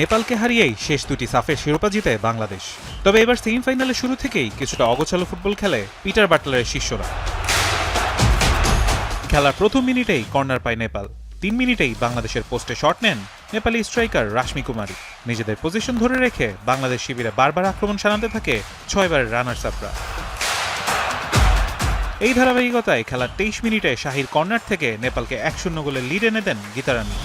নেপালকে হারিয়েই শেষ দুটি সাফের শিরোপা জিতে বাংলাদেশ। তবে এবার সেমিফাইনালের শুরু থেকেই কিছুটা অগোছালো ফুটবল খেলে পিটার বাটলারের শিষ্যরা। খেলার প্রথম মিনিটেই কর্নার পায় নেপাল। ৩ মিনিটেই বাংলাদেশের পোস্টে শট নেন নেপালি স্ট্রাইকার রাশমি কুমারী। নিজেদের পজিশন ধরে রেখে বাংলাদেশ শিবিরে বারবার আক্রমণ শানাতে থাকে ৬ বারের রানার্স আপরা। এই ধারাবাহিকতায় খেলার ২৩ মিনিটে শাহির কর্নার থেকে নেপালকে ১-০ গোলের লিড এনে দেন গীতারানী।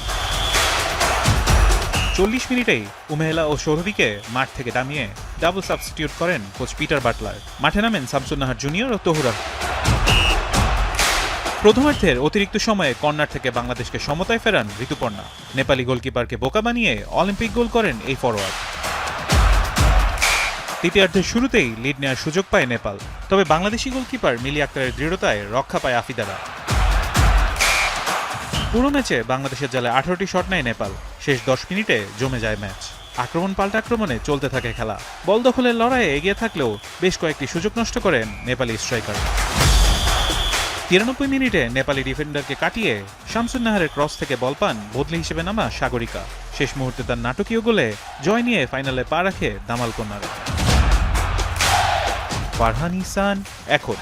৪০ মিনিটেই উমেহেলা ও সৌরভীকে মাঠ থেকে নামিয়ে ডাবল সাবস্টিটিউট করেন কোচ পিটার বাটলার। মাঠে নামেন শামসুন নাহার জুনিয়র ও তহুরা। প্রথমার্ধের অতিরিক্ত সময়ে কর্নার থেকে বাংলাদেশকে সমতায় ফেরান ঋতুপর্ণা। নেপালি গোলকিপারকে বোকা বানিয়ে অলিম্পিক গোল করেন এই ফরোয়ার্ড। তৃতীয়ার্ধের শুরুতেই লিড নেওয়ার সুযোগ পায় নেপাল, তবে বাংলাদেশি গোলকিপার মিলি আক্তারের দৃঢ়তায় রক্ষা পায় আফিদারা। পুরো ম্যাচে বাংলাদেশের জালে ১৮টি শট নেয় নেপাল। শেষ ১০ মিনিটে জমে যায় ম্যাচ। আক্রমণ পাল্টা আক্রমণে চলতে থাকে খেলা। বল দখলের লড়াইয়ে এগিয়ে থাকলেও বেশ কয়েকটি সুযোগ নষ্ট করেন নেপালি স্ট্রাইকার। ৯৩ মিনিটে নেপালি ডিফেন্ডারকে কাটিয়ে শামসুন নাহারের ক্রস থেকে বল পান বদলি হিসেবে নামা সাগরিকা। শেষ মুহূর্তে তার নাটকীয় গোলে জয় নিয়ে ফাইনালে পা রাখে দামাল কন্যারা। ফারহান ইহসান এখন।